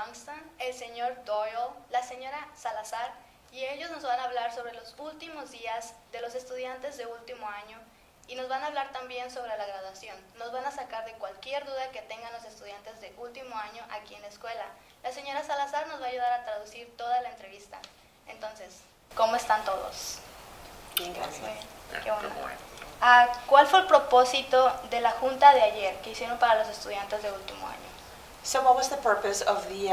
Dunstan, el señor Doyle, la señora Salazar, y ellos nos van a hablar sobre los últimos días de los estudiantes de último año y nos van a hablar también sobre la graduación. Nos van a sacar de cualquier duda que tengan los estudiantes de último año aquí en la escuela. La señora Salazar nos va a ayudar a traducir toda la entrevista. Entonces, ¿cómo están todos? Bien, gracias. Qué bueno. ¿Cuál fue el propósito de la junta de ayer que hicieron para los estudiantes de último año? So what was the purpose of the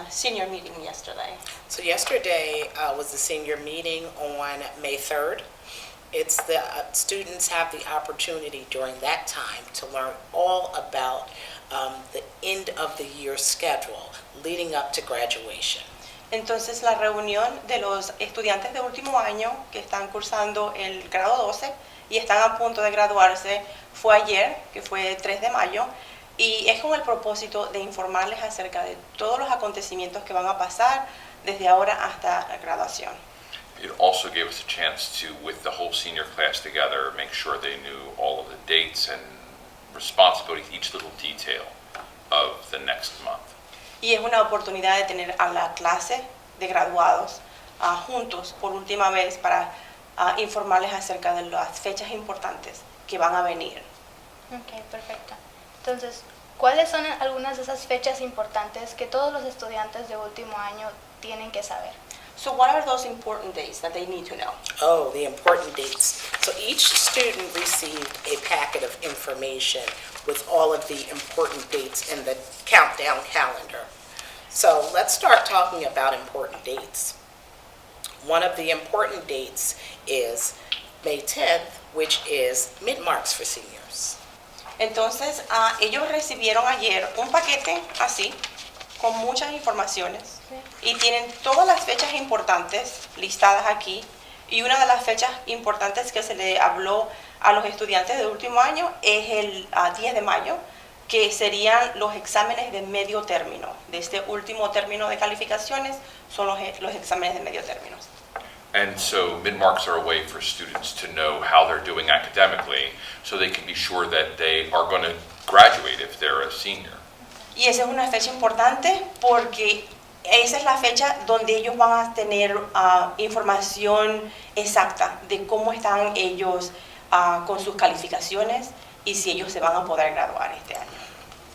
senior meeting yesterday? So yesterday was the senior meeting on May 3rd. It's the students have the opportunity during that time to learn all about the end of the year schedule leading up to graduation. Entonces la reunión de los estudiantes de último año que están cursando el grado 12 y están a punto de graduarse fue ayer, que fue 3 de mayo, y es con el propósito de informarles acerca de todos los acontecimientos que van a pasar desde ahora hasta la graduación. It also gave us a chance to, with the whole senior class together, make sure they knew all of the dates and responsibilities, each little detail of the next month. Y es una oportunidad de tener a la clase de graduados juntos por última vez para informarles acerca de las fechas importantes que van a venir. Ok, perfecto. Entonces, ¿cuáles son algunas de esas fechas importantes que todos los estudiantes de último año tienen que saber? So what are those important dates that they need to know? Oh, the important dates. So each student received a packet of information with all of the important dates in the countdown calendar. So let's start talking about important dates. One of the important dates is May 10th, which is mid-marks for seniors. Entonces, ellos recibieron ayer un paquete así, con muchas informaciones, y tienen todas las fechas importantes listadas aquí, y una de las fechas importantes que se le habló a los estudiantes de último año es el 10 de mayo, que serían los exámenes de medio término. De este último término de calificaciones son los exámenes de medio término. And so mid-marks are a way for students to know how they're doing academically so they can be sure that they are going to graduate if they're a senior. Y esa es una fecha importante porque esa es la fecha donde ellos van a tener información exacta de cómo están ellos con sus calificaciones y si ellos se van a poder graduar este año.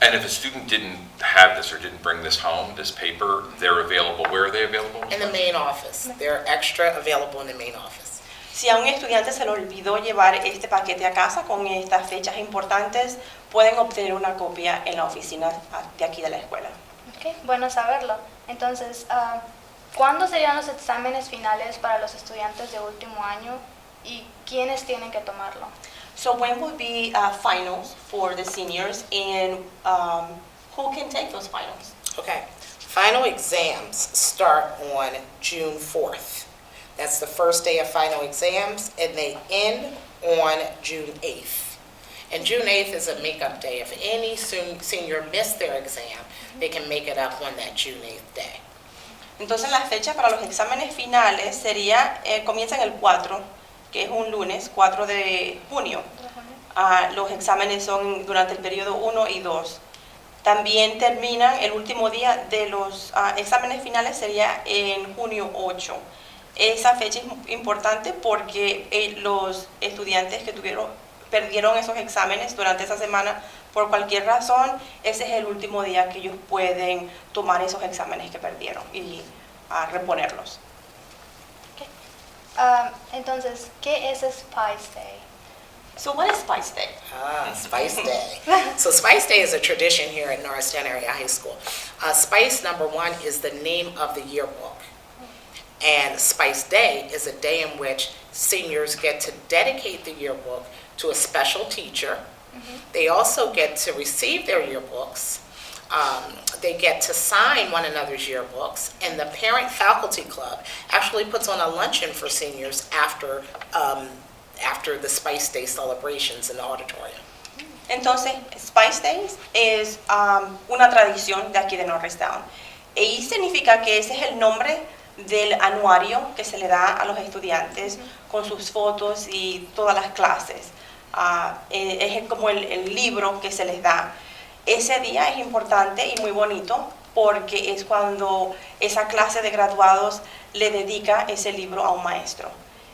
And if a student didn't have this or didn't bring this home, this paper, they're available. Where are they available? In the main office. They're extra available in the main office. Si a un estudiante se le olvidó llevar este paquete a casa con estas fechas importantes, pueden obtener una copia en la oficina de aquí de la escuela. Ok, bueno saberlo. Entonces, ¿cuándo serían los exámenes finales para los estudiantes de último año y quiénes tienen que tomarlo? So when will be finals for the seniors, and who can take those finals? Okay. Final exams start on June 4th. That's the first day of final exams, and they end on June 8th. And June 8th is a make-up day. If any senior missed their exam, they can make it up on that June 8th day. Entonces la fecha para los exámenes finales sería, comienzan el 4, que es un lunes, 4 de junio. Los exámenes son durante el periodo 1 y 2. También terminan, el último día de los exámenes finales sería en junio 8. Esa fecha es importante porque los estudiantes que perdieron esos exámenes durante esa semana, por cualquier razón, ese es el último día que ellos pueden tomar esos exámenes que perdieron y reponerlos. Entonces, ¿qué es Spice Day? So what is Spice Day? Spice Day. So Spice Day is a tradition here at Norristown Area High School. Spice, number one, is the name of the yearbook. And Spice Day is a day in which seniors get to dedicate the yearbook to a special teacher. They also get to receive their yearbooks. They get to sign one another's yearbooks, and the Parent Faculty Club actually puts on a luncheon for seniors after the Spice Day celebrations in the auditorium. Entonces, Spice Days es una tradición de aquí de Norristown. Y significa que ese es el nombre del anuario que se le da a los estudiantes con sus fotos y todas las clases. Es como el libro que se les da. Ese día es importante y muy bonito porque es cuando esa clase de graduados le dedica ese libro a un maestro.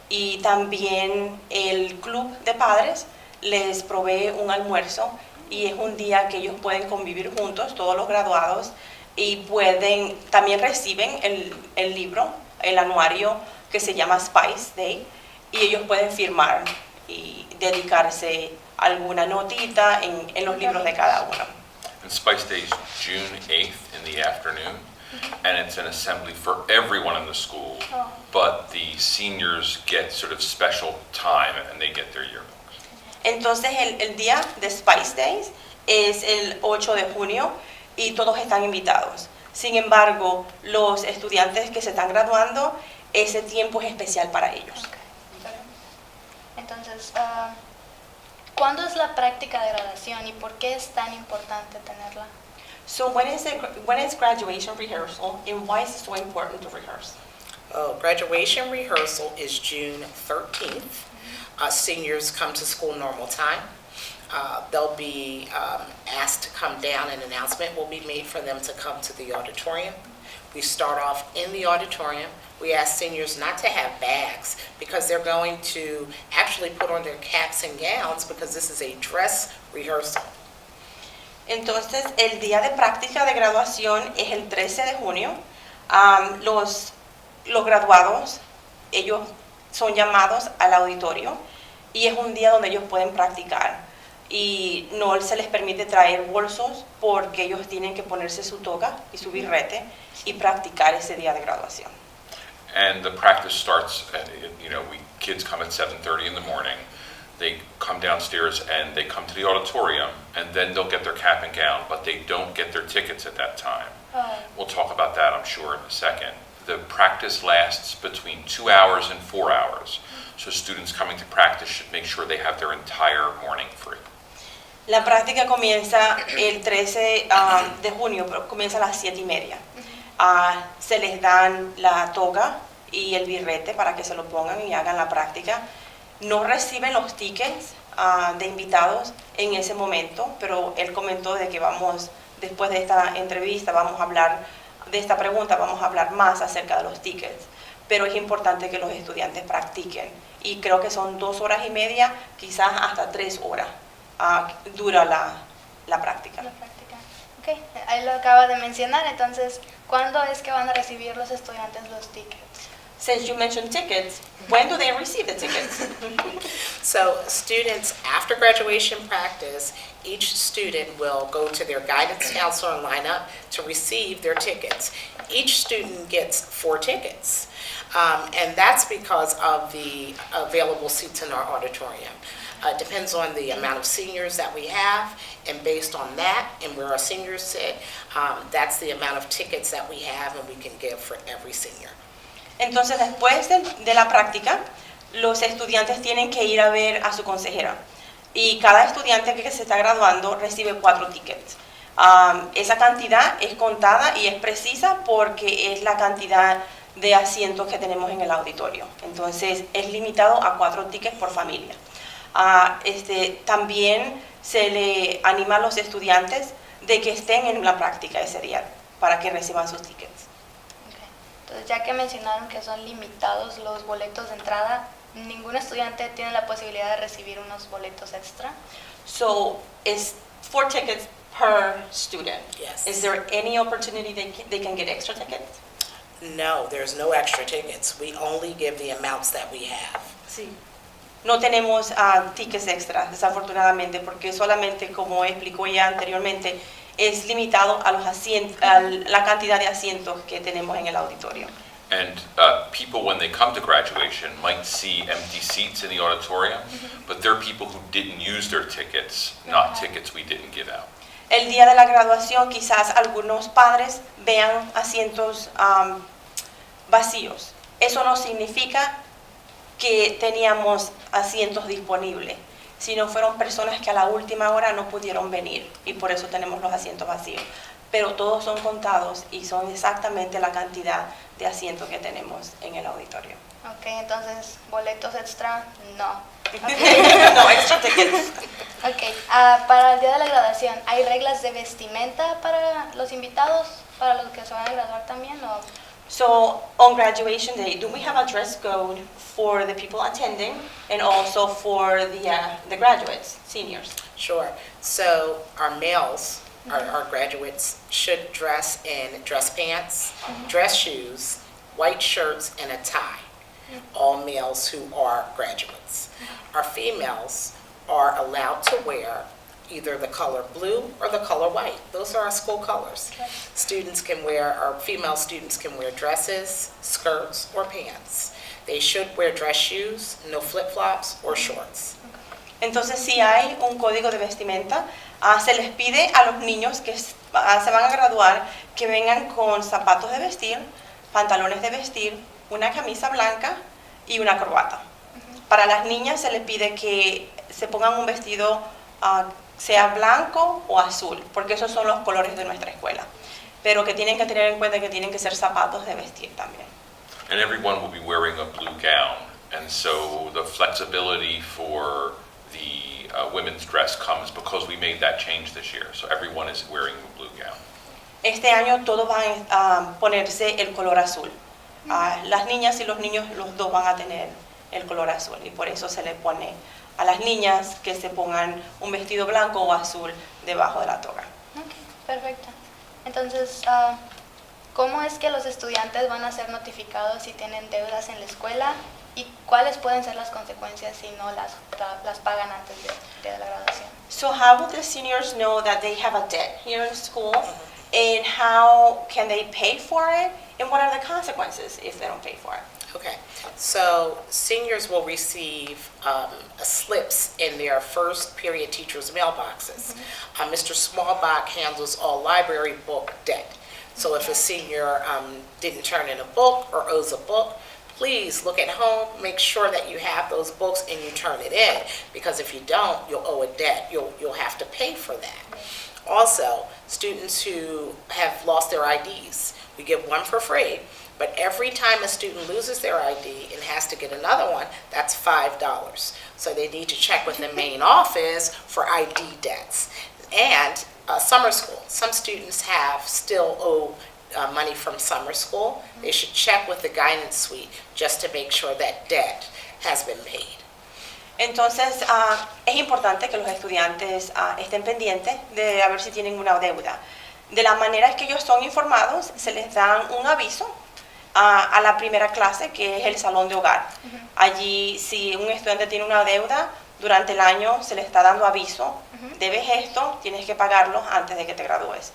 Y también el club de padres les provee un almuerzo y es un día que ellos pueden convivir juntos, todos los graduados, y también reciben el libro, el anuario que se llama Spice Day, y ellos pueden firmar y dedicarse a alguna notita en los libros de cada uno. And Spice Day is June 8th in the afternoon, and it's an assembly for everyone in the school, but the seniors get sort of special time and they get their yearbooks. Entonces el día de Spice Days es el 8 de junio y todos están invitados. Sin embargo, los estudiantes que se están graduando, ese tiempo es especial para ellos. Entonces, ¿cuándo es la práctica de graduación y por qué es tan importante tenerla? So when is graduation rehearsal and why is it so important to rehearse? Graduation rehearsal is June 13th. Seniors come to school normal time. They'll be asked to come down. An announcement will be made for them to come to the auditorium. We start off in the auditorium. We ask seniors not to have bags because they're going to actually put on their caps and gowns because this is a dress rehearsal. Entonces, el día de práctica de graduación es el 13 de junio. Los graduados, ellos son llamados al auditorio y es un día donde ellos pueden practicar. Y no se les permite traer bolsos porque ellos tienen que ponerse su toga y su birrete y practicar ese día de graduación. And the practice starts at, kids come at 7:30 in the morning. They come downstairs and they come to the auditorium, and then they'll get their cap and gown, but they don't get their tickets at that time. We'll talk about that, I'm sure, in a second. The practice lasts between 2 hours and 4 hours, so students coming to practice should make sure they have their entire morning free. La práctica comienza el 13 de junio, pero comienza a las 7:30. Se les dan la toga y el birrete para que se lo pongan y hagan la práctica. No reciben los tickets de invitados en ese momento, pero él comentó de que después de esta entrevista, vamos a hablar de esta pregunta, vamos a hablar más acerca de los tickets. Pero es importante que los estudiantes practiquen. Y creo que son 2 horas y media, quizás hasta 3 horas dura la práctica. La práctica. Ok, ahí lo acaba de mencionar. Entonces, ¿cuándo es que van a recibir los estudiantes los tickets? Since you mentioned tickets, when do they receive the tickets? So students, after graduation practice, each student will go to their guidance counselor and line up to receive their tickets. Each student gets 4 tickets, and that's because of the available seats in our auditorium. Depends on the amount of seniors that we have, and based on that and where our seniors sit, that's the amount of tickets that we have and we can give for every senior. Entonces, después de la práctica, los estudiantes tienen que ir a ver a su consejera. Y cada estudiante que se está graduando recibe 4 tickets. Esa cantidad es contada y es precisa porque es la cantidad de asientos que tenemos en el auditorio. Entonces, es limitado a 4 tickets por familia. También se le anima a los estudiantes de que estén en la práctica ese día para que reciban sus tickets. Entonces, ya que mencionaron que son limitados los boletos de entrada, ¿ningún estudiante tiene la posibilidad de recibir unos boletos extra? So, it's 4 tickets per student. Yes. Is there any opportunity they can get extra tickets? No, there's no extra tickets. We only give the amounts that we have. Sí. No tenemos tickets extras, desafortunadamente, porque solamente, como explicó ya anteriormente, es limitado a la cantidad de asientos que tenemos en el auditorio. And people, when they come to graduation, might see empty seats in the auditorium, but they're people who didn't use their tickets, not tickets we didn't give out. El día de la graduación, quizás algunos padres vean asientos vacíos. Eso no significa que teníamos asientos disponibles, sino fueron personas que a la última hora no pudieron venir y por eso tenemos los asientos vacíos. Pero todos son contados y son exactamente la cantidad de asientos que tenemos en el auditorio. Ok, entonces, boletos extra, no. No, extra tickets. Ok, para el día de la graduación, ¿hay reglas de vestimenta para los invitados? para los que se van a graduar también o So on graduation day, do we have a dress code for the people attending and also for the graduates, seniors? Sure. So our males, our graduates, should dress in dress pants, dress shoes, white shirts, and a tie. All males who are graduates. Our females are allowed to wear either the color blue or the color white. Those are our school colors. Our female students can wear dresses, skirts, or pants. They should wear dress shoes, no flip-flops or shorts. Entonces, si hay un código de vestimenta, se les pide a los niños que se van a graduar que vengan con zapatos de vestir, pantalones de vestir, una camisa blanca y una corbata. Para las niñas se les pide que se pongan un vestido sea blanco o azul, porque esos son los colores de nuestra escuela. Pero que tienen que tener en cuenta que tienen que ser zapatos de vestir también. And everyone will be wearing a blue gown, and so the flexibility for the women's dress comes because we made that change this year. So everyone is wearing a blue gown. Este año todos van a ponerse el color azul. Las niñas y los niños, los dos van a tener el color azul, y por eso se le pone a las niñas que se pongan un vestido blanco o azul debajo de la toga. Ok, perfecto. Entonces, ¿cómo es que los estudiantes van a ser notificados si tienen deudas en la escuela y cuáles pueden ser las consecuencias si no las pagan antes de la graduación? So how will the seniors know that they have a debt here in school, and how can they pay for it, and what are the consequences if they don't pay for it? Okay, so seniors will receive slips in their first period teachers' mailboxes. Mr. Smallbach handles all library book debt. So if a senior didn't turn in a book or owes a book, please look at home, make sure that you have those books and you turn it in, because if you don't, you'll owe a debt. You'll have to pay for that. Also, students who have lost their IDs, we give one for free. But every time a student loses their ID and has to get another one, that's $5. So they need to check with the main office for ID debts. And summer school. Some students still owe money from summer school. They should check with the guidance suite just to make sure that debt has been paid. Entonces, es importante que los estudiantes estén pendientes de a ver si tienen una deuda. De la manera que ellos son informados, se les dan un aviso a la primera clase, que es el salón de hogar. Allí, si un estudiante tiene una deuda, durante el año se le está dando aviso, debes esto, tienes que pagarlo antes de que te gradúes.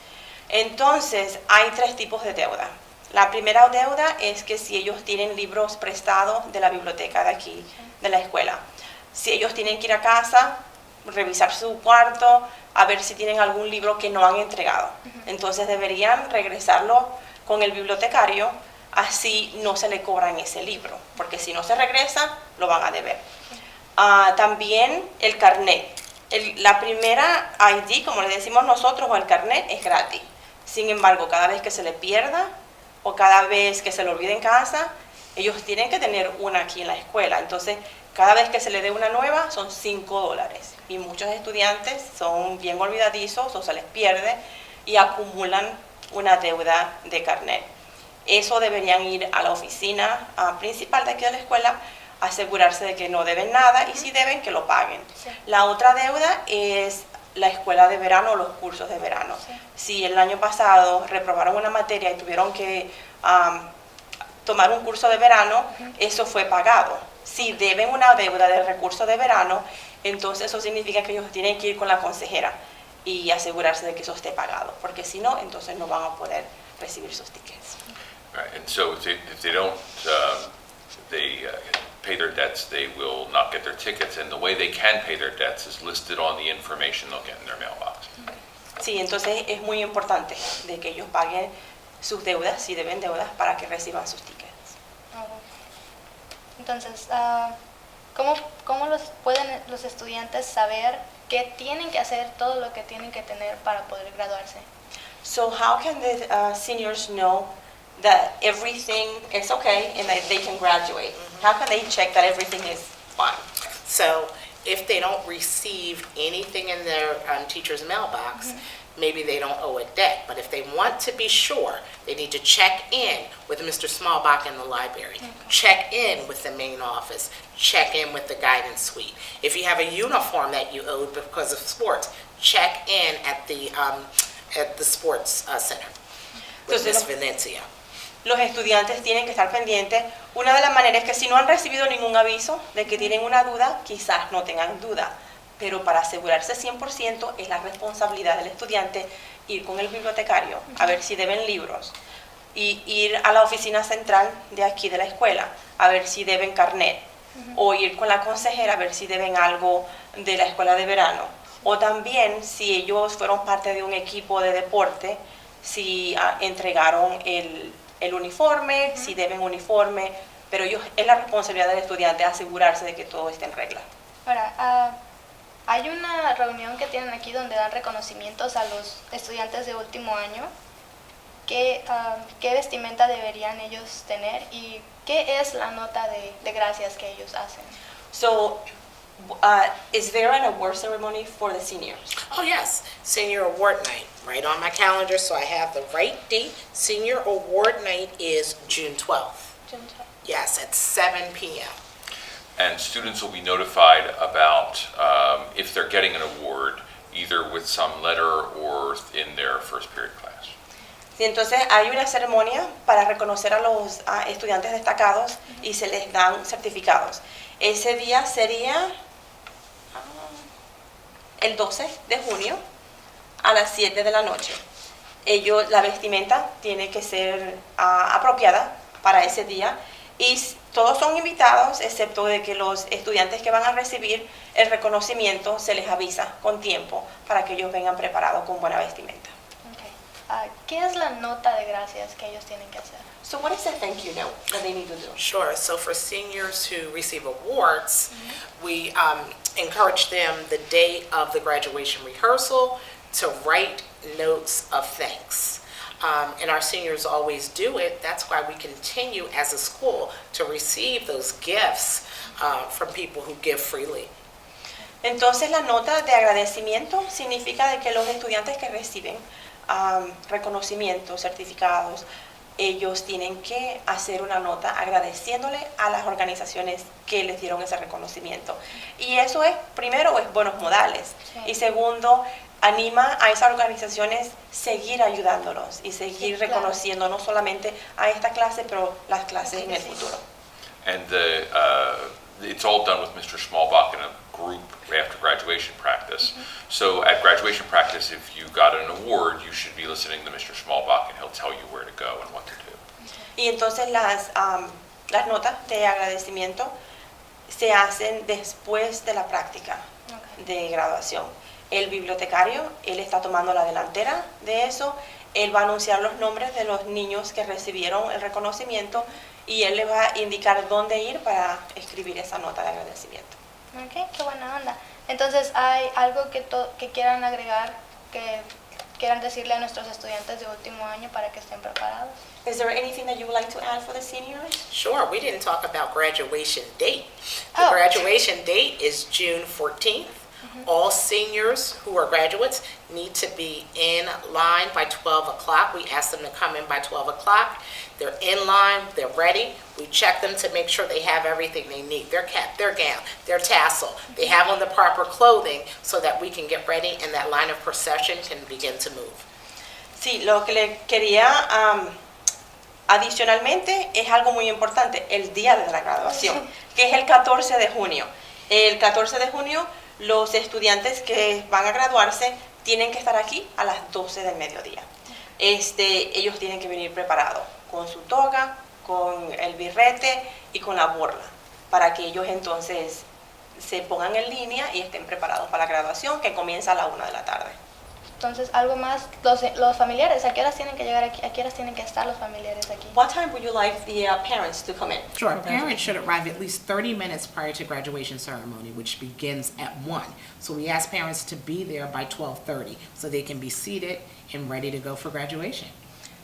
Entonces, hay 3 tipos de deuda. La primera deuda es que si ellos tienen libros prestados de la biblioteca de aquí, de la escuela, si ellos tienen que ir a casa, revisar su cuarto, a ver si tienen algún libro que no han entregado. Entonces deberían regresarlo con el bibliotecario, así no se le cobran ese libro, porque si no se regresa, lo van a deber. También el carnet. La primera ID, como le decimos nosotros, o el carnet, es gratis. Sin embargo, cada vez que se le pierda o cada vez que se le olvide en casa, ellos tienen que tener una aquí en la escuela. Entonces, cada vez que se le dé una nueva, son $5. Y muchos estudiantes son bien olvidadizos o se les pierde y acumulan una deuda de carnet. Eso deberían ir a la oficina principal de aquí de la escuela, asegurarse de que no deben nada y si deben, que lo paguen. Sí. La otra deuda es la escuela de verano o los cursos de verano. Sí. Si el año pasado reprobaron una materia y tuvieron que tomar un curso de verano, eso fue pagado. Si deben una deuda de recurso de verano, entonces eso significa que ellos tienen que ir con la consejera y asegurarse de que eso esté pagado, porque si no, entonces no van a poder recibir sus tickets. Right, and so if they don't pay their debts, they will not get their tickets, and the way they can pay their debts is listed on the information they'll get in their mailbox. Sí, entonces es muy importante de que ellos paguen sus deudas, si deben deudas, para que reciban sus tickets. Entonces, ¿cómo pueden los estudiantes saber que tienen que hacer todo lo que tienen que tener para poder graduarse? So how can the seniors know that everything is okay and that they can graduate? How can they check that everything is fine? So if they don't receive anything in their teacher's mailbox, maybe they don't owe a debt. But if they want to be sure, they need to check in with Mr. Smallbach in the library, check in with the main office, check in with the guidance suite. If you have a uniform that you owed because of sports, check in at the sports center with Ms. Venecia. Los estudiantes tienen que estar pendientes. Una de las maneras es que si no han recibido ningún aviso de que tienen una duda, quizás no tengan duda. Pero para asegurarse 100% es la responsabilidad del estudiante ir con el bibliotecario a ver si deben libros y ir a la oficina central de aquí de la escuela a ver si deben carnet o ir con la consejera a ver si deben algo de la escuela de verano o también si ellos fueron parte de un equipo de deporte, si entregaron el uniforme, si deben uniforme, pero es la responsabilidad del estudiante asegurarse de que todo esté en regla. Ahora, hay una reunión que tienen aquí donde dan reconocimientos a los estudiantes de último año. ¿Qué vestimenta deberían ellos tener y qué es la nota de gracias que ellos hacen? So, is there an award ceremony for the seniors? Oh, yes, Senior Award Night, right on my calendar, so I have the right date. Senior Award Night is June 12th. June 12th. Yes, at 7 p.m. And students will be notified about if they're getting an award, either with some letter or in their first period class. Sí, entonces hay una ceremonia para reconocer a los estudiantes destacados y se les dan certificados. Ese día sería el 12 de junio a las 7 de la noche. La vestimenta tiene que ser apropiada para ese día y todos son invitados, excepto de que los estudiantes que van a recibir el reconocimiento se les avisa con tiempo para que ellos vengan preparados con buena vestimenta. Okay. ¿Qué es la nota de gracias que ellos tienen que hacer? So what is the thank you note that they need to do? Sure, so for seniors who receive awards, we encourage them the day of the graduation rehearsal to write notes of thanks. And our seniors always do it. That's why we continue as a school to receive those gifts from people who give freely. Entonces la nota de agradecimiento significa de que los estudiantes que reciben reconocimientos, certificados, ellos tienen que hacer una nota agradeciéndole a las organizaciones que les dieron ese reconocimiento. Y eso es, primero, es buenos modales. Sí. Y segundo, anima a esas organizaciones seguir ayudándolos y seguir reconociendo no solamente a esta clase, pero las clases en el futuro. And it's all done with Mr. Smallbach in a group after graduation practice. So at graduation practice, if you got an award, you should be listening to Mr. Smallbach and he'll tell you where to go and what to do. Y entonces las notas de agradecimiento se hacen después de la práctica de graduación. El bibliotecario, él está tomando la delantera de eso, él va a anunciar los nombres de los niños que recibieron el reconocimiento y él le va a indicar dónde ir para escribir esa nota de agradecimiento. Ok, qué buena onda. Entonces, ¿hay algo que quieran agregar, que quieran decirle a nuestros estudiantes de último año para que estén preparados? Is there anything that you would like to add for the seniors? Sure, we didn't talk about graduation date. The graduation date is June 14th. All seniors who are graduates need to be in line by 12 o'clock. We ask them to come in by 12 o'clock. They're in line, they're ready. We check them to make sure they have everything they need, their cap, their gown, their tassel. They have on the proper clothing so that we can get ready and that line of procession can begin to move. Sí, lo que le quería adicionalmente es algo muy importante, el día de la graduación, que es el 14 de junio. El 14 de junio los estudiantes que van a graduarse tienen que estar aquí a las 12 del mediodía. Ellos tienen que venir preparados con su toga, con el birrete y con la borla, para que ellos entonces se pongan en línea y estén preparados para la graduación que comienza a la 1 de la tarde. Entonces, algo más, los familiares, ¿a qué horas tienen que llegar aquí? ¿A qué horas tienen que estar los familiares aquí? What time would you like the parents to come in? Sure, parents should arrive at least 30 minutes prior to graduation ceremony, which begins at 1. So we ask parents to be there by 12:30 so they can be seated and ready to go for graduation.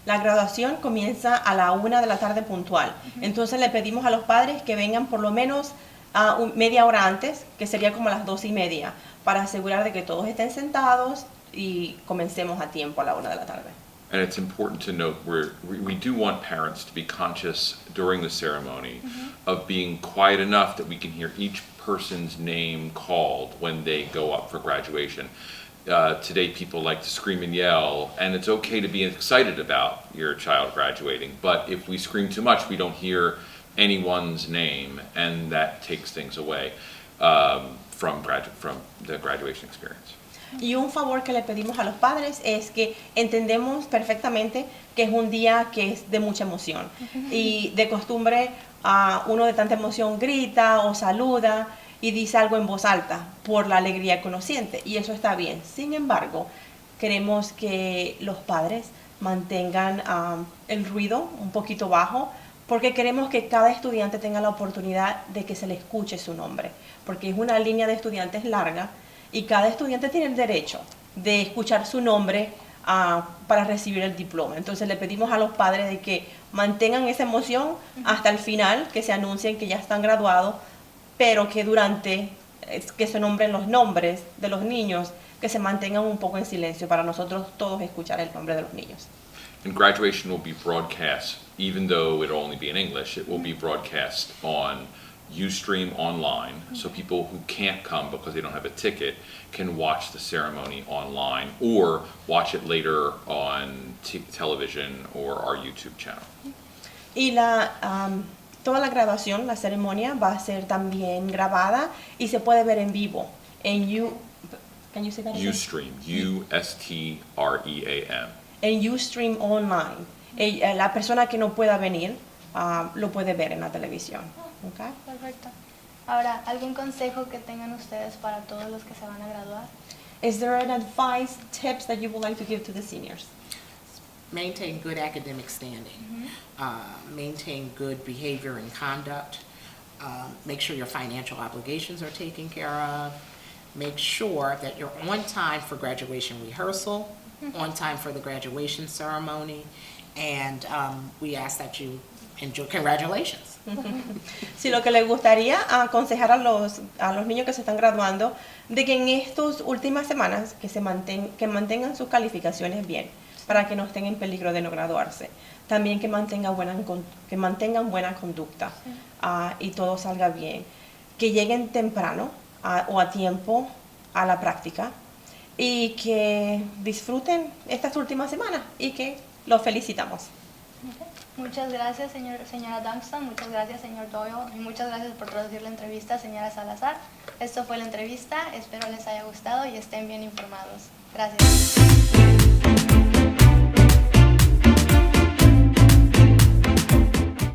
La graduación comienza a la 1 de la tarde puntual. Entonces le pedimos a los padres que vengan por lo menos media hora antes, que sería como las 2:30, para asegurar de que todos estén sentados y comencemos a tiempo a la 1 de la tarde. And it's important to note we do want parents to be conscious during the ceremony of being quiet enough that we can hear each person's name called when they go up for graduation. Today people like to scream and yell, and it's okay to be excited about your child graduating, but if we scream too much, we don't hear anyone's name, and that takes things away from the graduation experience. Y un favor que le pedimos a los padres es que entendemos perfectamente que es un día que es de mucha emoción. Y de costumbre, uno de tanta emoción grita o saluda y dice algo en voz alta por la alegría que uno siente. Y eso está bien. Sin embargo, queremos que los padres mantengan el ruido un poquito bajo, porque queremos que cada estudiante tenga la oportunidad de que se le escuche su nombre. Porque es una línea de estudiantes larga, y cada estudiante tiene el derecho de escuchar su nombre para recibir el diploma. Entonces le pedimos a los padres de que mantengan esa emoción hasta el final, que se anuncien que ya están graduados, pero que durante que se nombren los nombres de los niños, que se mantengan un poco en silencio para nosotros todos escuchar el nombre de los niños. And graduation will be broadcast, even though it'll only be in English, it will be broadcast on Ustream online, so people who can't come because they don't have a ticket can watch the ceremony online or watch it later on television or our YouTube channel. Y toda la graduación, la ceremonia, va a ser también grabada y se puede ver en vivo en can you say that again? Ustream, U-S-T-R-E-A-M. En Ustream online. La persona que no pueda venir lo puede ver en la televisión. Okay. Perfecto. Ahora, ¿algún consejo que tengan ustedes para todos los que se van a graduar? Is there an advice, tips that you would like to give to the seniors? Maintain good academic standing. Maintain good behavior and conduct. Make sure your financial obligations are taken care of. Make sure that you're on time for graduation rehearsal, on time for the graduation ceremony, and we ask that you enjoy. Congratulations. Sí, lo que les gustaría aconsejar a los niños que se están graduando, de que en estas últimas semanas que mantengan sus calificaciones bien, para que no estén en peligro de no graduarse. También que mantengan buena conducta y todo salga bien. Que lleguen temprano o a tiempo a la práctica y que disfruten estas últimas semanas y que los felicitamos. Okay. Muchas gracias, señora Dunstan, muchas gracias, señor Doyle, y muchas gracias por traducir la entrevista, señora Salazar. Esto fue la entrevista, espero les haya gustado y estén bien informados. Gracias.